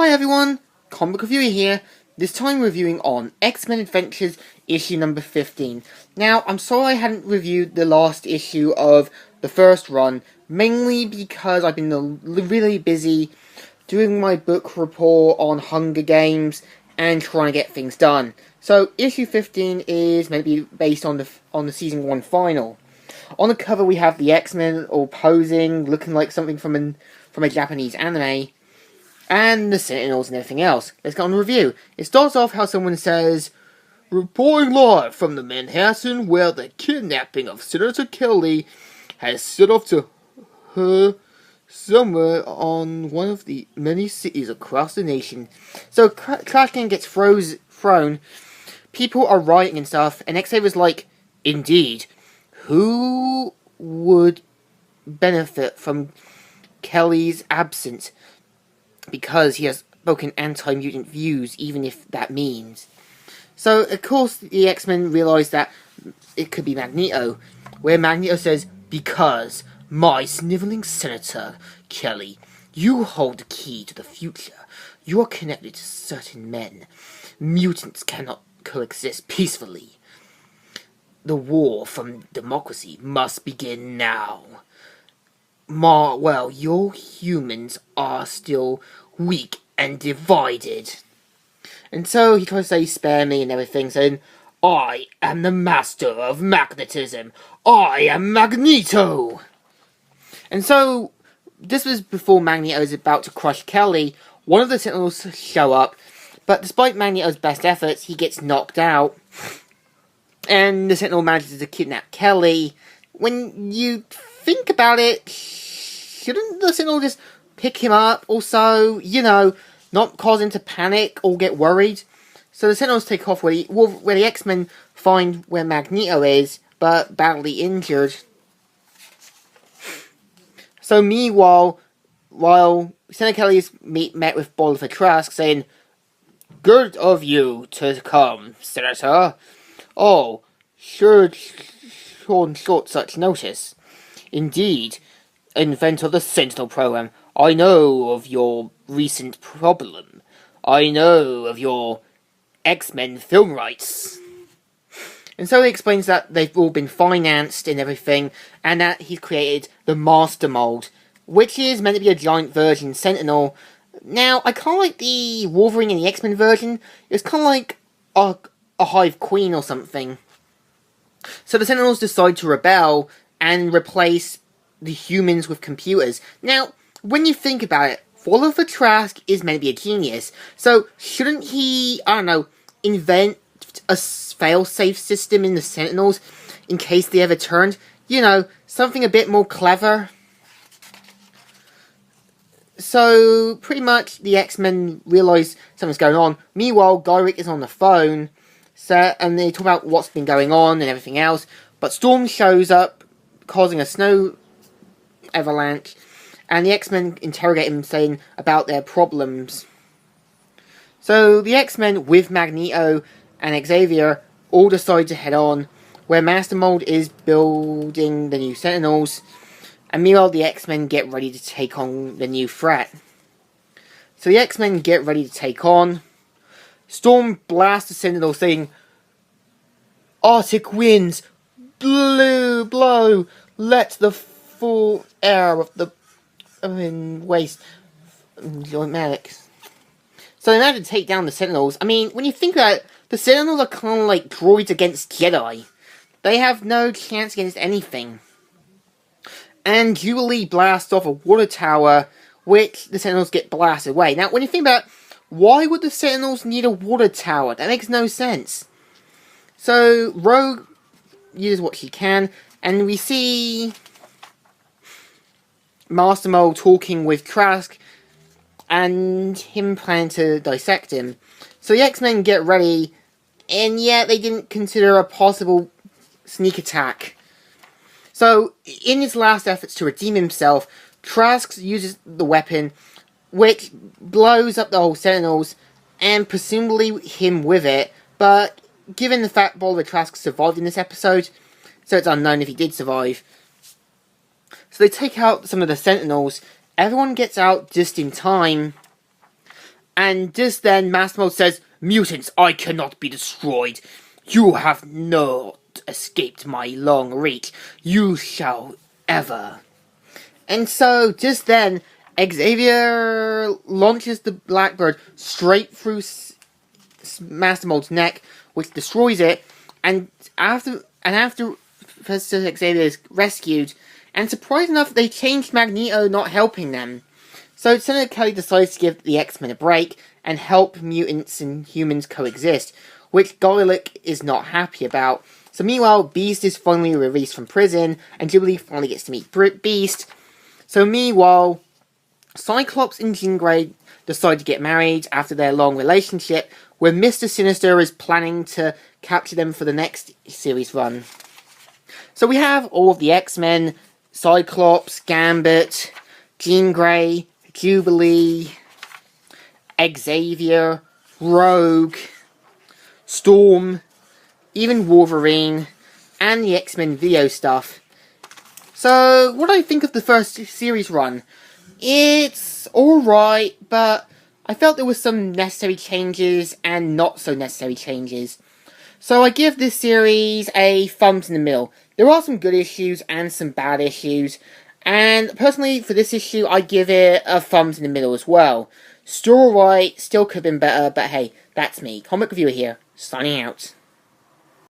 Hi everyone, Comic Reviewer here, this time reviewing on X-Men Adventures issue number 15. Now, I'm sorry I hadn't reviewed the last issue of the first run, mainly because I've been really busy doing my book report on Hunger Games and trying to get things done. So, issue 15 is meant to be based on the season 1 final. On the cover we have the X-Men all posing, looking like something from a Japanese anime, and the sentinels and everything else. Let's get on the review. It starts off how someone says, "Reporting live from the Manhattan where the kidnapping of Senator Kelly has set off to her somewhere on one of the many cities across the nation." So trash can gets thrown, people are rioting and stuff, and Xavier's like, "Indeed, who would benefit from Kelly's absence? Because he has spoken anti-mutant views, even if that means." So, of course, the X-Men realise that it could be Magneto, where Magneto says, "Because, my snivelling Senator Kelly, you hold the key to the future. You are connected to certain men. Mutants cannot coexist peacefully. The war from democracy must begin now. Well, your humans are still weak and divided." And so he tries to say, "Spare me," and everything, saying, "I am the master of magnetism. I am Magneto." And so, this was before Magneto is about to crush Kelly. One of the Sentinels show up, but despite Magneto's best efforts, he gets knocked out. And the Sentinel manages to kidnap Kelly. When you think about it, shouldn't the Sentinel just pick him up? Also, not cause him to panic or get worried. So the Sentinels take off where the X-Men find where Magneto is, but badly injured. So meanwhile, while Senator Kelly is met with Bolivar Trask saying, "Good of you to come, Senator. Oh, sure on short such notice. Indeed, inventor of the Sentinel program, I know of your recent problem. I know of your X-Men film rights." And so he explains that they've all been financed and everything, and that he's created the Master Mold, which is meant to be a giant version Sentinel. Now, I kind of like the Wolverine and the X-Men version. It's kind of like a Hive Queen or something. So the Sentinels decide to rebel and replace the humans with computers. Now, when you think about it, Bolivar Trask is meant to be a genius, so shouldn't he, invent a fail-safe system in the Sentinels in case they ever turned? Something a bit more clever. So, pretty much, the X-Men realise something's going on. Meanwhile, Gyrick is on the phone, and they talk about what's been going on and everything else, but Storm shows up, causing a snow avalanche, and the X-Men interrogate him, saying about their problems. So the X-Men, with Magneto and Xavier, all decide to head on, where Master Mold is building the new Sentinels, and meanwhile the X-Men get ready to take on the new threat. So the X-Men get ready to take on. Storm blasts the Sentinel, saying, "Arctic winds, blow, let the full air of the waste automatic." So they managed to take down the Sentinels. I mean, when you think about it, the Sentinels are kind of like droids against Jedi. They have no chance against anything. And Jubilee blasts off a water tower, which the Sentinels get blasted away. Now, when you think about it, why would the Sentinels need a water tower? That makes no sense. So, Rogue uses what she can, and we see Master Mold talking with Trask, and him planning to dissect him. So the X-Men get ready, and yet they didn't consider a possible sneak attack. So, in his last efforts to redeem himself, Trask uses the weapon, which blows up the whole Sentinels, and presumably him with it, but given the fact Bolivar Trask survived in this episode, so it's unknown if he did survive. So they take out some of the Sentinels, everyone gets out just in time, And just then, Master Mold says, "Mutants, I cannot be destroyed. You have not escaped my long reach. You shall ever." And so, just then, Xavier launches the Blackbird straight through Master Mold's neck, which destroys it. And after Professor Xavier is rescued, and surprised enough, they changed Magneto, not helping them. So Senator Kelly decides to give the X-Men a break and help mutants and humans coexist, which Garlic is not happy about. So meanwhile, Beast is finally released from prison, and Jubilee finally gets to meet Beast. So meanwhile, Cyclops and Jean Grey decide to get married after their long relationship, where Mr. Sinister is planning to capture them for the next series run. So we have all of the X-Men, Cyclops, Gambit, Jean Grey, Jubilee, Xavier, Rogue, Storm, even Wolverine, and the X-Men video stuff. So, what do I think of the first series run? It's alright, but I felt there were some necessary changes and not so necessary changes. So I give this series a thumbs in the middle. There are some good issues and some bad issues, and personally for this issue I give it a thumbs in the middle as well. Still alright, still could have been better, but hey, that's me. Comic Reviewer here, signing out.